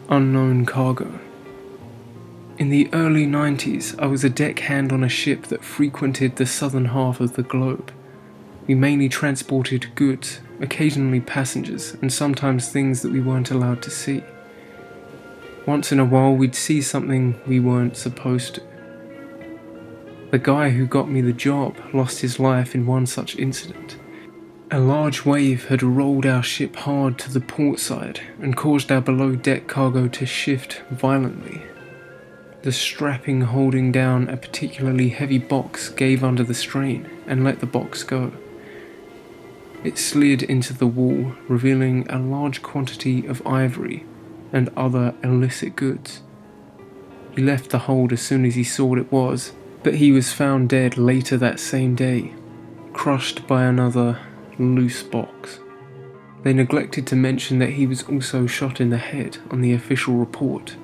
Unknown cargo. In the early 90s, I was a deckhand on a ship that frequented the southern half of the globe. We mainly transported goods, occasionally passengers, and sometimes things that we weren't allowed to see. Once in a while, we'd see something we weren't supposed to. The guy who got me the job lost his life in one such incident. A large wave had rolled our ship hard to the port side and caused our below-deck cargo to shift violently. The strapping holding down a particularly heavy box gave under the strain and let the box go. It slid into the wall, revealing a large quantity of ivory and other illicit goods. He left the hold as soon as he saw what it was, but he was found dead later that same day, crushed by another loose box. They neglected to mention that he was also shot in the head on the official report.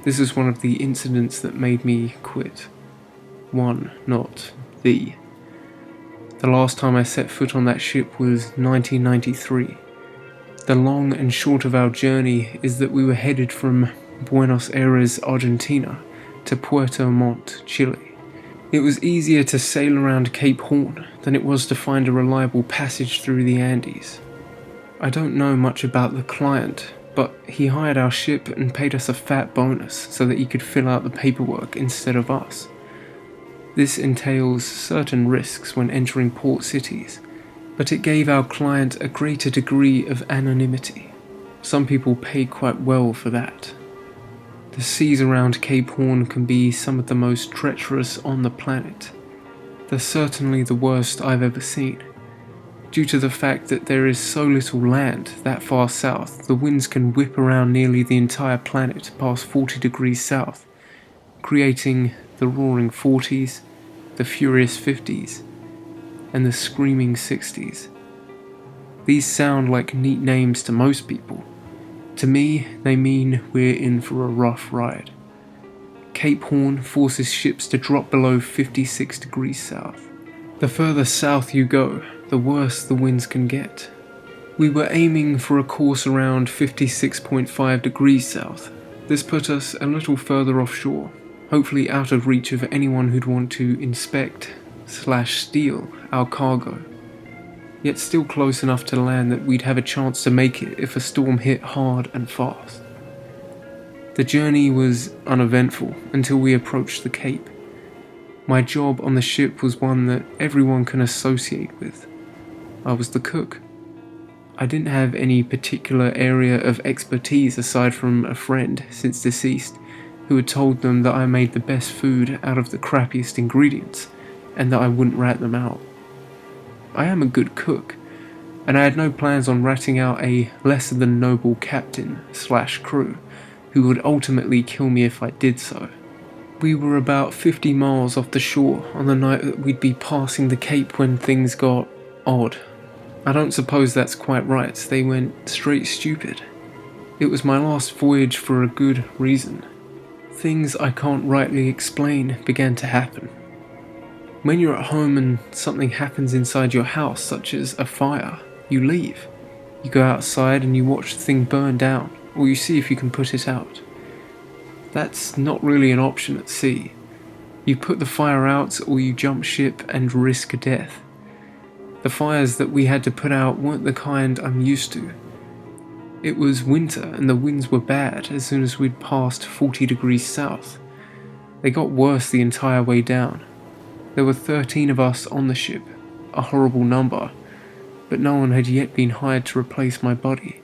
This is one of the incidents that made me quit. One, not the. The last time I set foot on that ship was 1993. The long and short of our journey is that we were headed from Buenos Aires, Argentina, to Puerto Montt, Chile. It was easier to sail around Cape Horn than it was to find a reliable passage through the Andes. I don't know much about the client, but he hired our ship and paid us a fat bonus so that he could fill out the paperwork instead of us. This entails certain risks when entering port cities, but it gave our client a greater degree of anonymity. Some people pay quite well for that. The seas around Cape Horn can be some of the most treacherous on the planet. They're certainly the worst I've ever seen. Due to the fact that there is so little land that far south, the winds can whip around nearly the entire planet past 40 degrees south, creating the roaring 40s, the furious 50s, and the screaming 60s. These sound like neat names to most people. To me, they mean we're in for a rough ride. Cape Horn forces ships to drop below 56 degrees south. The further south you go, the worse the winds can get. We were aiming for a course around 56.5 degrees south. This put us a little further offshore, hopefully out of reach of anyone who'd want to inspect/steal our cargo. Yet still close enough to land that we'd have a chance to make it if a storm hit hard and fast. The journey was uneventful until we approached the Cape. My job on the ship was one that everyone can associate with. I was the cook. I didn't have any particular area of expertise aside from a friend, since deceased, who had told them that I made the best food out of the crappiest ingredients, and that I wouldn't rat them out. I am a good cook, and I had no plans on ratting out a lesser than noble captain/crew who would ultimately kill me if I did so. We were about 50 miles off the shore on the night that we'd be passing the Cape when things got odd. I don't suppose that's quite right, they went straight stupid. It was my last voyage for a good reason. Things I can't rightly explain began to happen. When you're at home and something happens inside your house, such as a fire, you leave. You go outside and you watch the thing burn down, or you see if you can put it out. That's not really an option at sea. You put the fire out or you jump ship and risk death. The fires that we had to put out weren't the kind I'm used to. It was winter and the winds were bad as soon as we'd passed 40 degrees south. They got worse the entire way down. There were 13 of us on the ship, a horrible number, but no one had yet been hired to replace my body.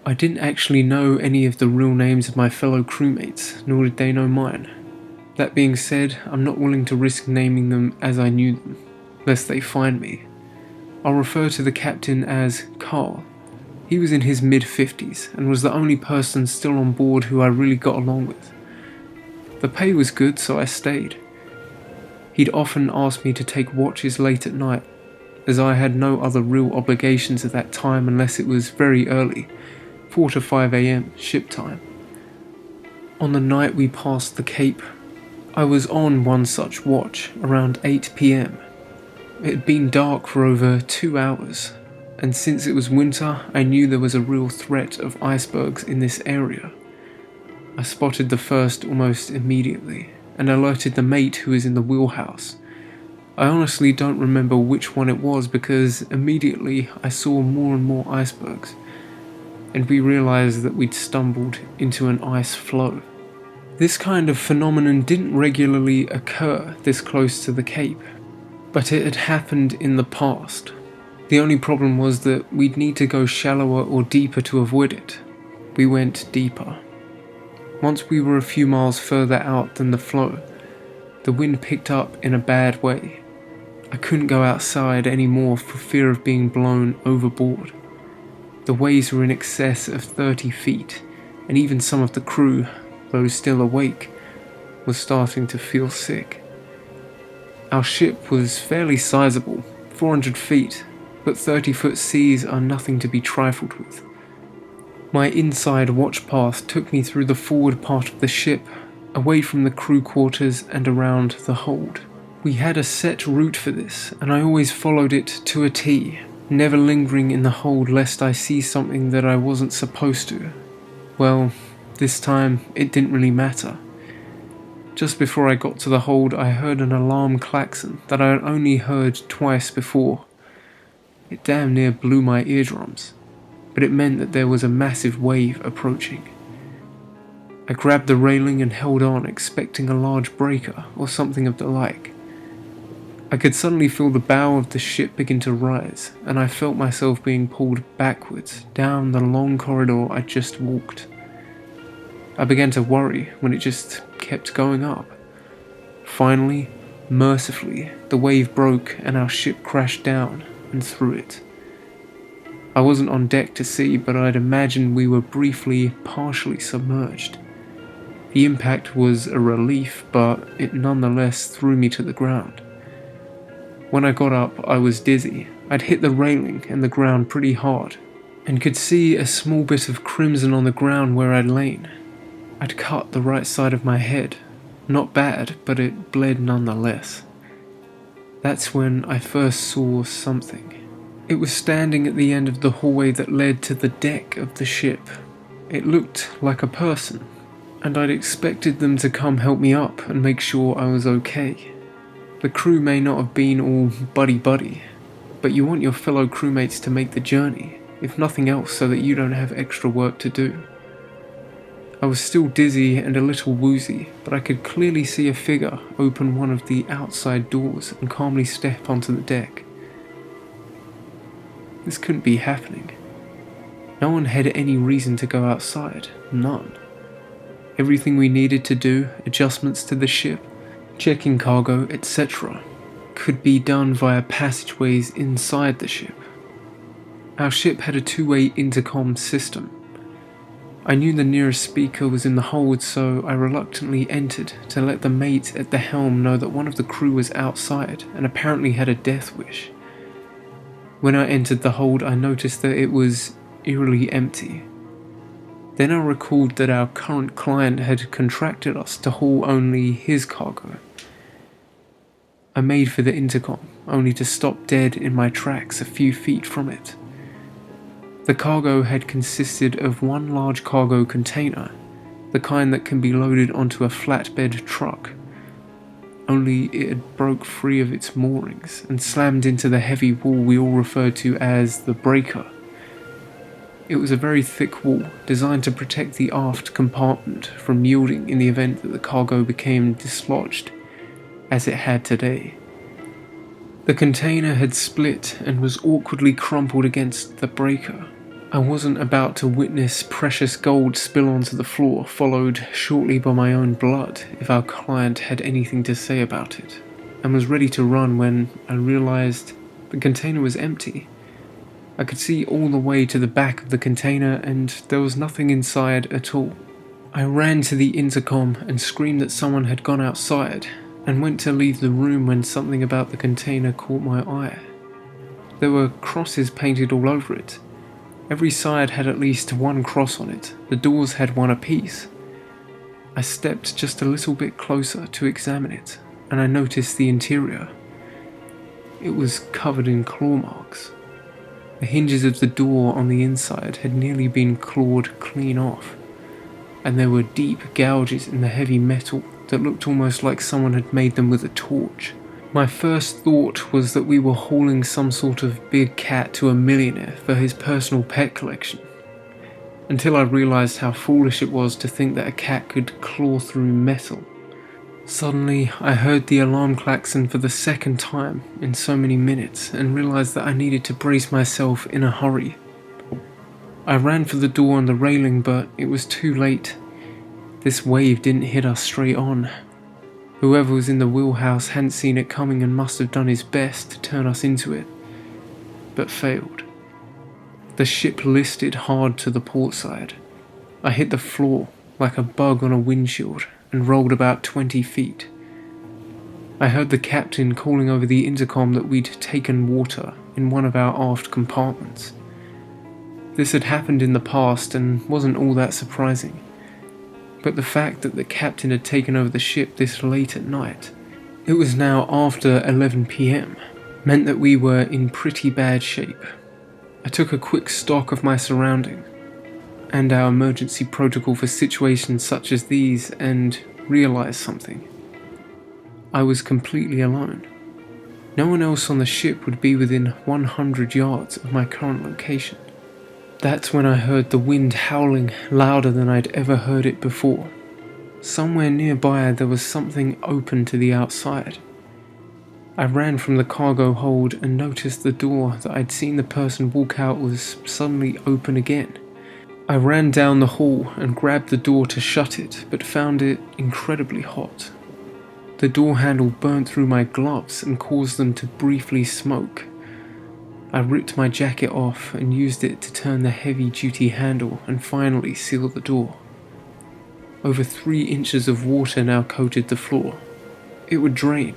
I didn't actually know any of the real names of my fellow crewmates, nor did they know mine. That being said, I'm not willing to risk naming them as I knew them, lest they find me. I'll refer to the captain as Carl. He was in his mid-50s and was the only person still on board who I really got along with. The pay was good, so I stayed. He'd often ask me to take watches late at night, as I had no other real obligations at that time unless it was very early, 4 to 5 a.m. ship time. On the night we passed the Cape, I was on one such watch around 8 p.m. It had been dark for over 2 hours. and since it was winter, I knew there was a real threat of icebergs in this area. I spotted the first almost immediately, and alerted the mate who was in the wheelhouse. I honestly don't remember which one it was because immediately I saw more and more icebergs, and we realised that we'd stumbled into an ice floe. This kind of phenomenon didn't regularly occur this close to the Cape, but it had happened in the past. The only problem was that we'd need to go shallower or deeper to avoid it. We went deeper. Once we were a few miles further out than the floe, the wind picked up in a bad way. I couldn't go outside anymore for fear of being blown overboard. The waves were in excess of 30 feet, and even some of the crew, though still awake, was starting to feel sick. Our ship was fairly sizable, 400 feet, but 30-foot seas are nothing to be trifled with. My inside watch path took me through the forward part of the ship, away from the crew quarters and around the hold. We had a set route for this, and I always followed it to a T, never lingering in the hold lest I see something that I wasn't supposed to. Well, this time it didn't really matter. Just before I got to the hold, I heard an alarm klaxon that I had only heard twice before. It damn near blew my eardrums, but it meant that there was a massive wave approaching. I grabbed the railing and held on, expecting a large breaker or something of the like. I could suddenly feel the bow of the ship begin to rise, and I felt myself being pulled backwards down the long corridor I just walked. I began to worry when it just kept going up. Finally, mercifully, the wave broke and our ship crashed down and through it. I wasn't on deck to see, but I'd imagine we were briefly, partially submerged. The impact was a relief, but it nonetheless threw me to the ground. When I got up, I was dizzy. I'd hit the railing and the ground pretty hard, and could see a small bit of crimson on the ground where I'd lain. I'd cut the right side of my head. Not bad, but it bled nonetheless. That's when I first saw something. It was standing at the end of the hallway that led to the deck of the ship. It looked like a person, and I'd expected them to come help me up and make sure I was okay. The crew may not have been all buddy-buddy, but you want your fellow crewmates to make the journey, if nothing else so that you don't have extra work to do. I was still dizzy and a little woozy, but I could clearly see a figure open one of the outside doors and calmly step onto the deck. This couldn't be happening. No one had any reason to go outside, none. Everything we needed to do, adjustments to the ship, checking cargo, etc., could be done via passageways inside the ship. Our ship had a two-way intercom system. I knew the nearest speaker was in the hold, so I reluctantly entered to let the mate at the helm know that one of the crew was outside and apparently had a death wish. When I entered the hold, I noticed that it was eerily empty. Then I recalled that our current client had contracted us to haul only his cargo. I made for the intercom, only to stop dead in my tracks a few feet from it. The cargo had consisted of one large cargo container, the kind that can be loaded onto a flatbed truck. Only it had broke free of its moorings and slammed into the heavy wall we all referred to as the breaker. It was a very thick wall, designed to protect the aft compartment from yielding in the event that the cargo became dislodged, as it had today. The container had split and was awkwardly crumpled against the breaker. I wasn't about to witness precious gold spill onto the floor, followed shortly by my own blood, if our client had anything to say about it, and was ready to run when I realized the container was empty. I could see all the way to the back of the container, and there was nothing inside at all. I ran to the intercom and screamed that someone had gone outside, and went to leave the room when something about the container caught my eye. There were crosses painted all over it. Every side had at least one cross on it. The doors had one apiece. I stepped just a little bit closer to examine it, and I noticed the interior. It was covered in claw marks. The hinges of the door on the inside had nearly been clawed clean off, and there were deep gouges in the heavy metal that looked almost like someone had made them with a torch. My first thought was that we were hauling some sort of big cat to a millionaire for his personal pet collection, until I realised how foolish it was to think that a cat could claw through metal. Suddenly, I heard the alarm klaxon for the second time in so many minutes and realised that I needed to brace myself in a hurry. I ran for the door on the railing, but it was too late. This wave didn't hit us straight on. Whoever was in the wheelhouse hadn't seen it coming and must have done his best to turn us into it, but failed. The ship listed hard to the port side. I hit the floor like a bug on a windshield and rolled about 20 feet. I heard the captain calling over the intercom that we'd taken water in one of our aft compartments. This had happened in the past and wasn't all that surprising, but the fact that the captain had taken over the ship this late at night, it was now after 11 p.m, meant that we were in pretty bad shape. I took a quick stock of my surroundings and our emergency protocol for situations such as these and realised something. I was completely alone. No one else on the ship would be within 100 yards of my current location. That's when I heard the wind howling louder than I'd ever heard it before. Somewhere nearby there was something open to the outside. I ran from the cargo hold and noticed the door that I'd seen the person walk out was suddenly open again. I ran down the hall and grabbed the door to shut it, but found it incredibly hot. The door handle burnt through my gloves and caused them to briefly smoke. I ripped my jacket off and used it to turn the heavy-duty handle and finally seal the door. Over 3 inches of water now coated the floor. It would drain,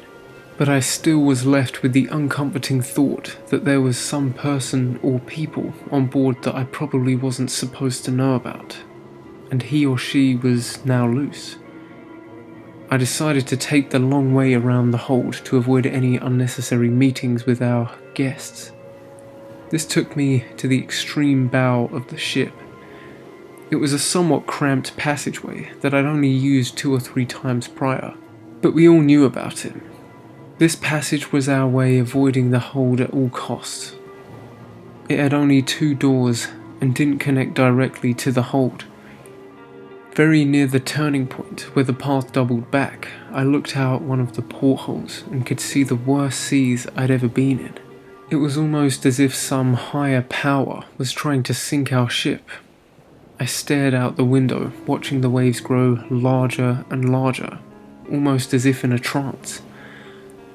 but I still was left with the uncomforting thought that there was some person or people on board that I probably wasn't supposed to know about, and he or she was now loose. I decided to take the long way around the hold to avoid any unnecessary meetings with our guests. This took me to the extreme bow of the ship. It was a somewhat cramped passageway that I'd only used 2 or 3 times prior, but we all knew about it. This passage was our way of avoiding the hold at all costs. It had only 2 doors and didn't connect directly to the hold. Very near the turning point where the path doubled back, I looked out one of the portholes and could see the worst seas I'd ever been in. It was almost as if some higher power was trying to sink our ship. I stared out the window, watching the waves grow larger and larger, almost as if in a trance,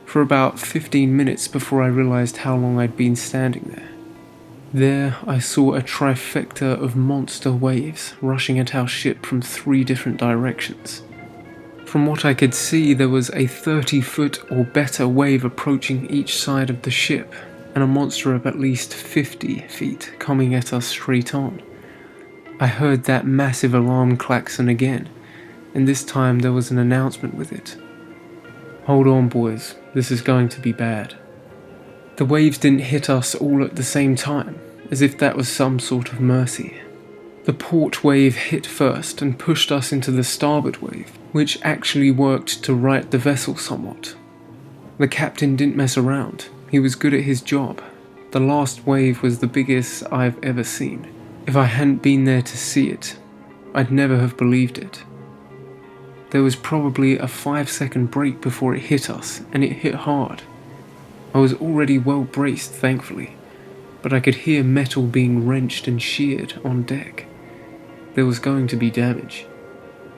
for about 15 minutes before I realised how long I'd been standing there. There I saw a trifecta of monster waves rushing at our ship from 3 different directions. From what I could see, there was a 30-foot or better wave approaching each side of the ship, and a monster of at least 50 feet coming at us straight on. I heard that massive alarm klaxon again, and this time there was an announcement with it. "Hold on, boys, this is going to be bad." The waves didn't hit us all at the same time, as if that was some sort of mercy. The port wave hit first and pushed us into the starboard wave, which actually worked to right the vessel somewhat. The captain didn't mess around. He was good at his job. The last wave was the biggest I've ever seen. If I hadn't been there to see it, I'd never have believed it. There was probably a 5-second break before it hit us, and it hit hard. I was already well braced, thankfully, but I could hear metal being wrenched and sheared on deck. There was going to be damage.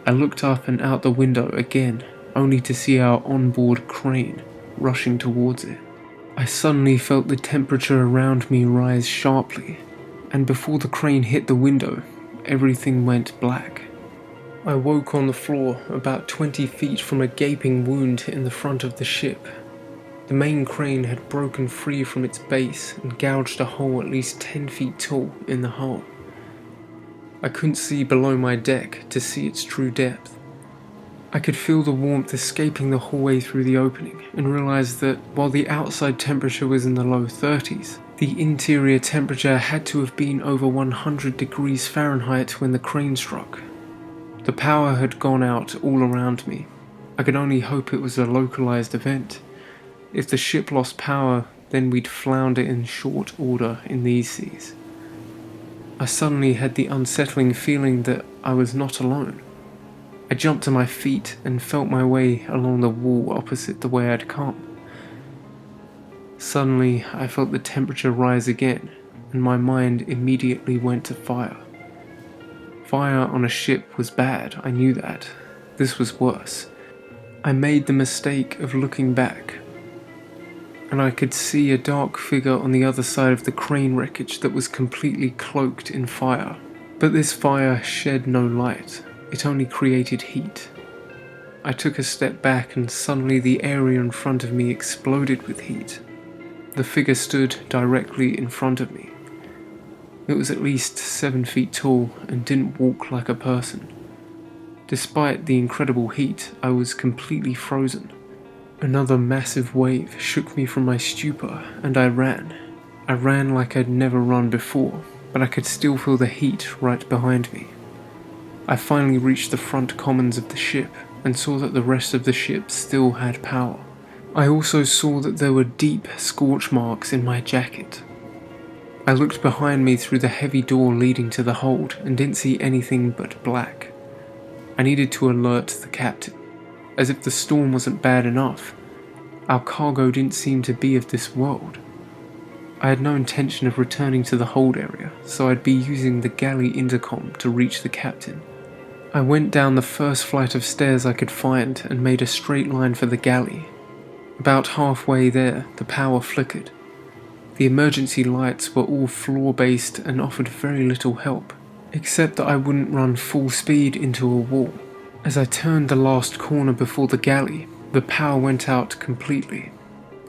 I looked up and out the window again, only to see our onboard crane rushing towards it. I suddenly felt the temperature around me rise sharply, and before the crane hit the window, everything went black. I woke on the floor about 20 feet from a gaping wound in the front of the ship. The main crane had broken free from its base and gouged a hole at least 10 feet tall in the hull. I couldn't see below my deck to see its true depth. I could feel the warmth escaping the hallway through the opening and realised that while the outside temperature was in the low 30s, The interior temperature had to have been over 100 degrees Fahrenheit when the crane struck. The power had gone out all around me. I could only hope it was a localized event. If the ship lost power, then we'd flounder in short order in these seas. I suddenly had the unsettling feeling that I was not alone. I jumped to my feet and felt my way along the wall opposite the way I'd come. Suddenly, I felt the temperature rise again, and my mind immediately went to fire. Fire on a ship was bad, I knew that. This was worse. I made the mistake of looking back, and I could see a dark figure on the other side of the crane wreckage that was completely cloaked in fire. But this fire shed no light, it only created heat. I took a step back and suddenly the area in front of me exploded with heat. The figure stood directly in front of me. It was at least 7 feet tall and didn't walk like a person. Despite the incredible heat, I was completely frozen. Another massive wave shook me from my stupor and I ran. I ran like I'd never run before, but I could still feel the heat right behind me. I finally reached the front commons of the ship and saw that the rest of the ship still had power. I also saw that there were deep scorch marks in my jacket. I looked behind me through the heavy door leading to the hold and didn't see anything but black. I needed to alert the captain. As if the storm wasn't bad enough, our cargo didn't seem to be of this world. I had no intention of returning to the hold area, so I'd be using the galley intercom to reach the captain. I went down the first flight of stairs I could find and made a straight line for the galley. About halfway there, the power flickered. The emergency lights were all floor-based and offered very little help, except that I wouldn't run full speed into a wall. As I turned the last corner before the galley, the power went out completely.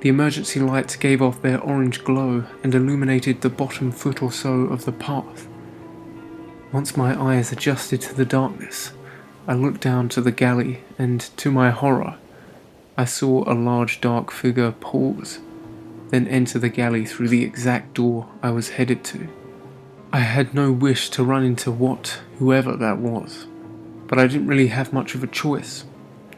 The emergency lights gave off their orange glow and illuminated the bottom foot or so of the path. Once my eyes adjusted to the darkness, I looked down to the galley and, to my horror, I saw a large dark figure pause, then enter the galley through the exact door I was headed to. I had no wish to run into whoever that was, but I didn't really have much of a choice.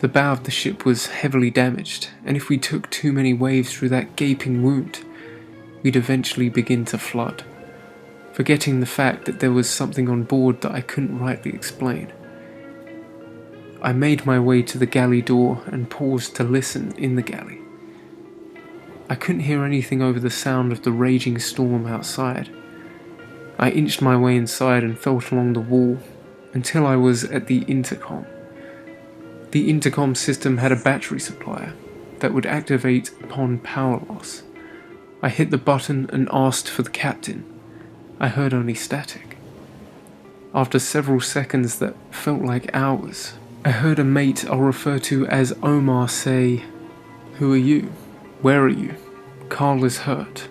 The bow of the ship was heavily damaged, and if we took too many waves through that gaping wound, we'd eventually begin to flood. Forgetting the fact that there was something on board that I couldn't rightly explain. I made my way to the galley door and paused to listen in the galley. I couldn't hear anything over the sound of the raging storm outside. I inched my way inside and felt along the wall until I was at the intercom. The intercom system had a battery supplier that would activate upon power loss. I hit the button and asked for the captain. I heard only static. After several seconds that felt like hours, I heard a mate I'll refer to as Omar say, "Who are you? Where are you? Carl is hurt.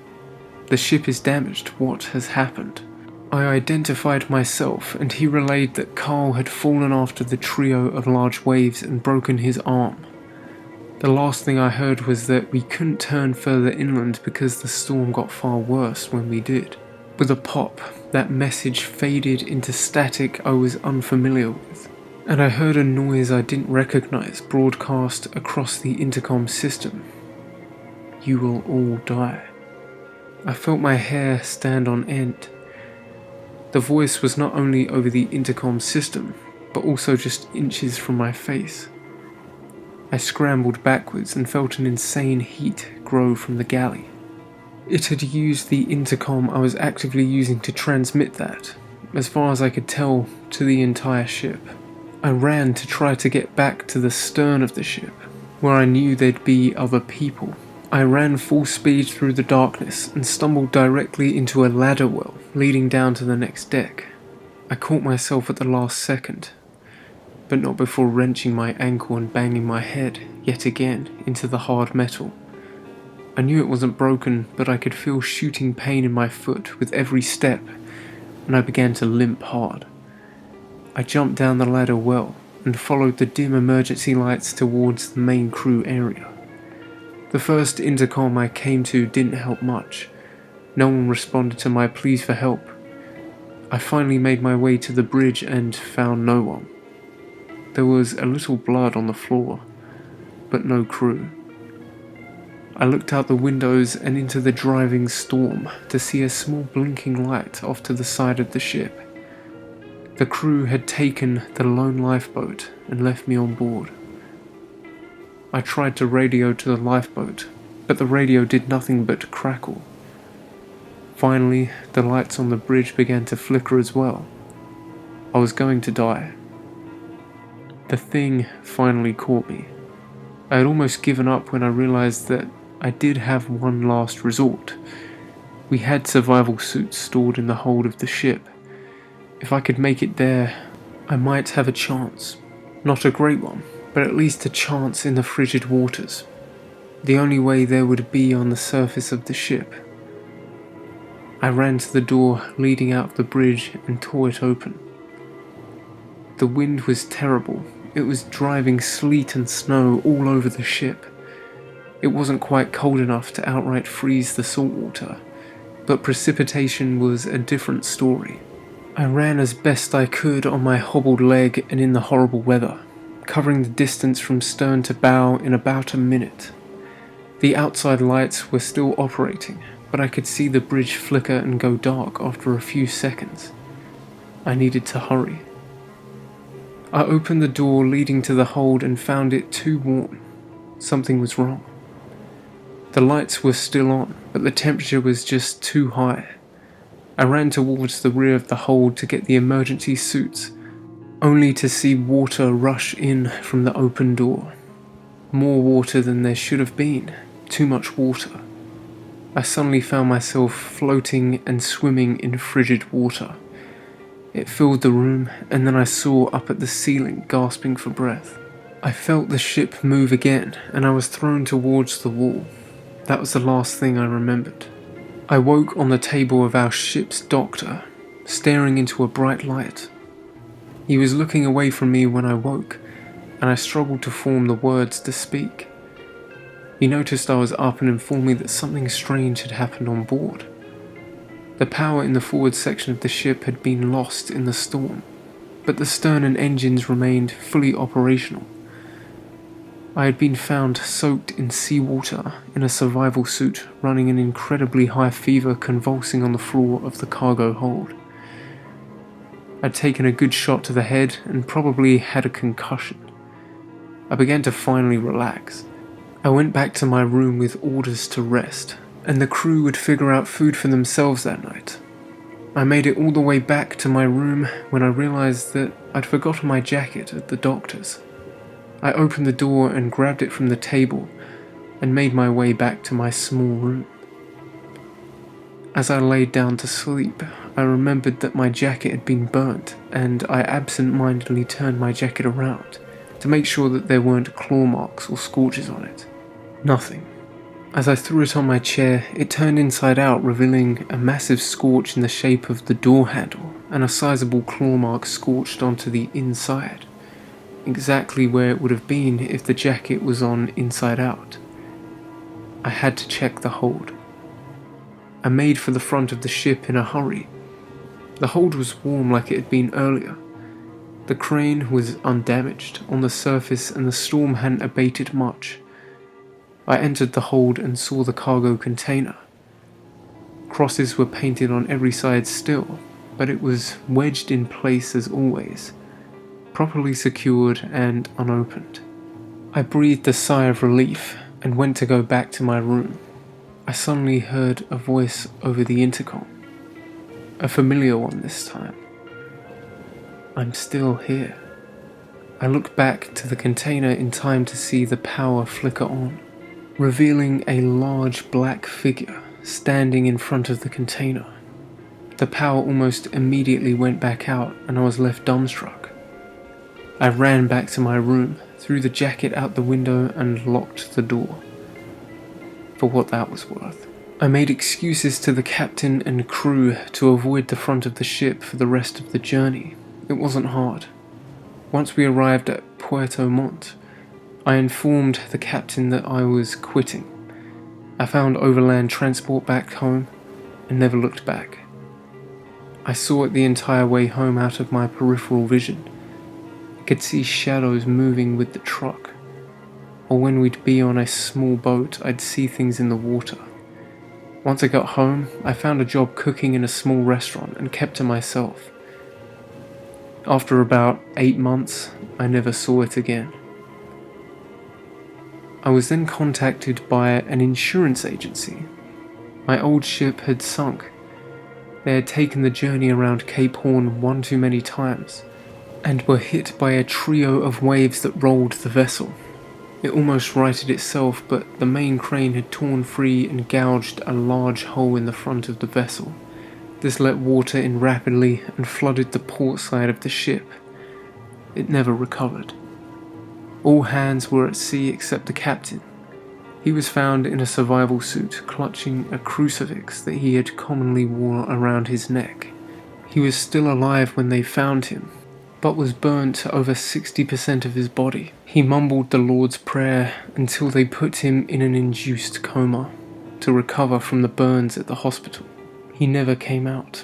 The ship is damaged. What has happened?" I identified myself and he relayed that Carl had fallen after the trio of large waves and broken his arm. The last thing I heard was that we couldn't turn further inland because the storm got far worse when we did. With a pop, that message faded into static I was unfamiliar with, and I heard a noise I didn't recognize broadcast across the intercom system. "You will all die." I felt my hair stand on end. The voice was not only over the intercom system, but also just inches from my face. I scrambled backwards and felt an insane heat grow from the galley. It had used the intercom I was actively using to transmit that, as far as I could tell, to the entire ship. I ran to try to get back to the stern of the ship, where I knew there'd be other people. I ran full speed through the darkness and stumbled directly into a ladder well leading down to the next deck. I caught myself at the last second, but not before wrenching my ankle and banging my head, yet again, into the hard metal. I knew it wasn't broken, but I could feel shooting pain in my foot with every step, and I began to limp hard. I jumped down the ladder well and followed the dim emergency lights towards the main crew area. The first intercom I came to didn't help much. No one responded to my pleas for help. I finally made my way to the bridge and found no one. There was a little blood on the floor, but no crew. I looked out the windows and into the driving storm to see a small blinking light off to the side of the ship. The crew had taken the lone lifeboat and left me on board. I tried to radio to the lifeboat, but the radio did nothing but crackle. Finally, the lights on the bridge began to flicker as well. I was going to die. The thing finally caught me. I had almost given up when I realized that I did have one last resort. We had survival suits stored in the hold of the ship. If I could make it there, I might have a chance. Not a great one, but at least a chance in the frigid waters. The only way there would be on the surface of the ship. I ran to the door leading out of the bridge and tore it open. The wind was terrible. It was driving sleet and snow all over the ship. It wasn't quite cold enough to outright freeze the saltwater, but precipitation was a different story. I ran as best I could on my hobbled leg and in the horrible weather, covering the distance from stern to bow in about a minute. The outside lights were still operating, but I could see the bridge flicker and go dark after a few seconds. I needed to hurry. I opened the door leading to the hold and found it too warm. Something was wrong. The lights were still on, but the temperature was just too high. I ran towards the rear of the hold to get the emergency suits, only to see water rush in from the open door. More water than there should have been. Too much water. I suddenly found myself floating and swimming in frigid water. It filled the room, and then I saw up at the ceiling, gasping for breath. I felt the ship move again, and I was thrown towards the wall. That was the last thing I remembered. I woke on the table of our ship's doctor, staring into a bright light. He was looking away from me when I woke, and I struggled to form the words to speak. He noticed I was up and informed me that something strange had happened on board. The power in the forward section of the ship had been lost in the storm, but the stern and engines remained fully operational. I had been found soaked in seawater in a survival suit, running an incredibly high fever, convulsing on the floor of the cargo hold. I'd taken a good shot to the head and probably had a concussion. I began to finally relax. I went back to my room with orders to rest, and the crew would figure out food for themselves that night. I made it all the way back to my room when I realized that I'd forgotten my jacket at the doctor's. I opened the door and grabbed it from the table and made my way back to my small room. As I laid down to sleep, I remembered that my jacket had been burnt, and I absent-mindedly turned my jacket around to make sure that there weren't claw marks or scorches on it. Nothing. As I threw it on my chair, it turned inside out, revealing a massive scorch in the shape of the door handle and a sizable claw mark scorched onto the inside, exactly where it would have been if the jacket was on inside out. I had to check the hold. I made for the front of the ship in a hurry. The hold was warm like it had been earlier. The crane was undamaged on the surface and the storm hadn't abated much. I entered the hold and saw the cargo container. Crosses were painted on every side still, but it was wedged in place as always, properly secured and unopened. I breathed a sigh of relief and went to go back to my room. I suddenly heard a voice over the intercom. A familiar one this time. I'm still here. I looked back to the container in time to see the power flicker on, revealing a large black figure standing in front of the container. The power almost immediately went back out and I was left dumbstruck. I ran back to my room, threw the jacket out the window and locked the door. For what that was worth. I made excuses to the captain and crew to avoid the front of the ship for the rest of the journey. It wasn't hard. Once we arrived at Puerto Montt, I informed the captain that I was quitting. I found overland transport back home, and never looked back. I saw it the entire way home out of my peripheral vision. I could see shadows moving with the truck, or when we'd be on a small boat, I'd see things in the water. Once I got home, I found a job cooking in a small restaurant and kept to myself. After about 8 months, I never saw it again. I was then contacted by an insurance agency. My old ship had sunk. They had taken the journey around Cape Horn one too many times, and were hit by a trio of waves that rolled the vessel. It almost righted itself, but the main crane had torn free and gouged a large hole in the front of the vessel. This let water in rapidly and flooded the port side of the ship. It never recovered. All hands were at sea except the captain. He was found in a survival suit, clutching a crucifix that he had commonly worn around his neck. He was still alive when they found him, but was burnt over 60% of his body. He mumbled the Lord's Prayer until they put him in an induced coma to recover from the burns at the hospital. He never came out,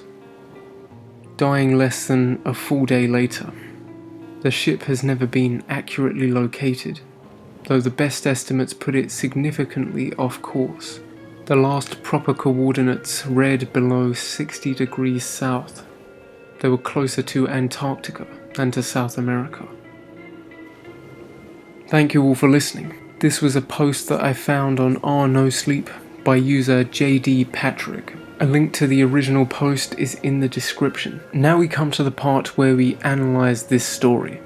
dying less than a full day later. The ship has never been accurately located, though the best estimates put it significantly off course. The last proper coordinates read below 60 degrees south. They were closer to Antarctica than to South America. Thank you all for listening. This was a post that I found on NoSleep by user JD Patrick. A link to the original post is in the description. Now we come to the part where we analyse this story.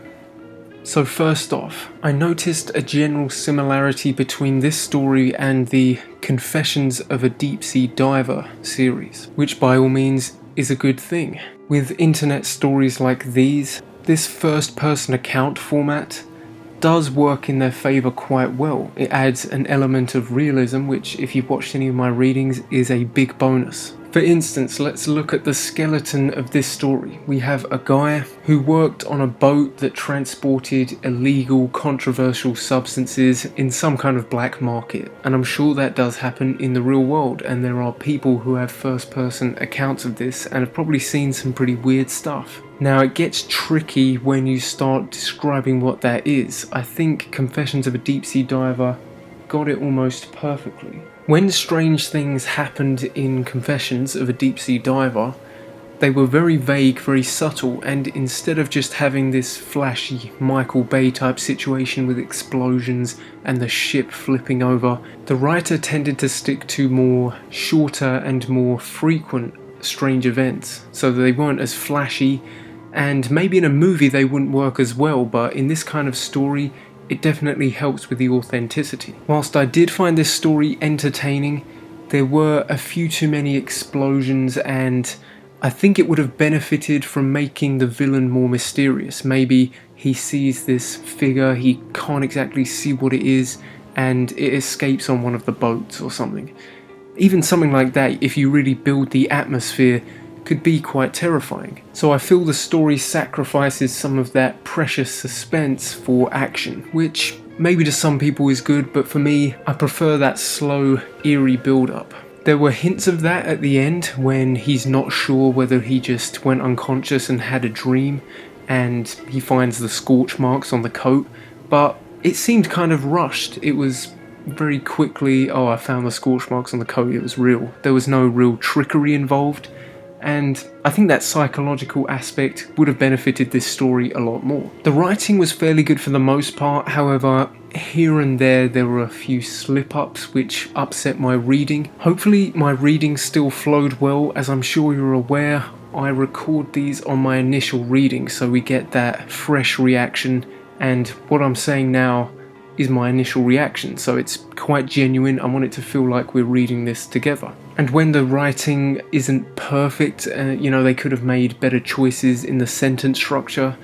So first off, I noticed a general similarity between this story and the Confessions of a Deep Sea Diver series, which by all means is a good thing. With internet stories like these, this first-person account format does work in their favour quite well. It adds an element of realism, which, if you've watched any of my readings, is a big bonus. For instance, let's look at the skeleton of this story. We have a guy who worked on a boat that transported illegal, controversial substances in some kind of black market. And I'm sure that does happen in the real world, and there are people who have first-person accounts of this and have probably seen some pretty weird stuff. Now, it gets tricky when you start describing what that is. I think Confessions of a Deep Sea Diver got it almost perfectly. When strange things happened in Confessions of a Deep Sea Diver, they were very vague, very subtle, and instead of just having this flashy Michael Bay type situation with explosions and the ship flipping over, the writer tended to stick to more shorter and more frequent strange events, so that they weren't as flashy, and maybe in a movie they wouldn't work as well, but in this kind of story, it definitely helps with the authenticity. Whilst I did find this story entertaining, there were a few too many explosions, and I think it would have benefited from making the villain more mysterious. Maybe he sees this figure, he can't exactly see what it is, and it escapes on one of the boats or something. Even something like that, if you really build the atmosphere, could be quite terrifying. So I feel the story sacrifices some of that precious suspense for action, which maybe to some people is good, but for me, I prefer that slow, eerie build-up. There were hints of that at the end when he's not sure whether he just went unconscious and had a dream, and he finds the scorch marks on the coat, but it seemed kind of rushed. It was very quickly, oh, I found the scorch marks on the coat, it was real. There was no real trickery involved. And I think that psychological aspect would have benefited this story a lot more. The writing was fairly good for the most part, however, here and there were a few slip-ups which upset my reading. Hopefully my reading still flowed well. As I'm sure you're aware, I record these on my initial reading, so we get that fresh reaction, and what I'm saying now is my initial reaction, so it's quite genuine. I want it to feel like we're reading this together. And when the writing isn't perfect, they could have made better choices in the sentence structure,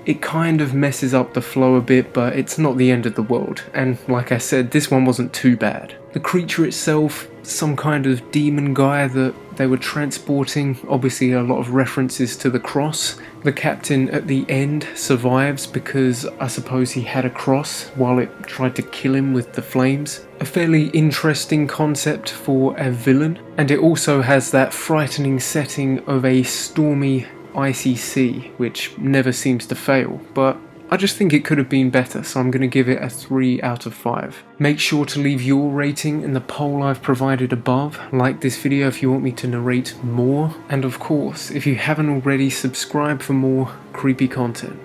it kind of messes up the flow a bit, but it's not the end of the world. And like I said, this one wasn't too bad. The creature itself, some kind of demon guy that they were transporting. Obviously a lot of references to the cross. The captain at the end survives because I suppose he had a cross while it tried to kill him with the flames. A fairly interesting concept for a villain, and it also has that frightening setting of a stormy, icy sea, which never seems to fail, but I just think it could have been better, so I'm going to give it a 3 out of 5. Make sure to leave your rating in the poll I've provided above. Like this video if you want me to narrate more. And of course, if you haven't already, subscribe for more creepy content.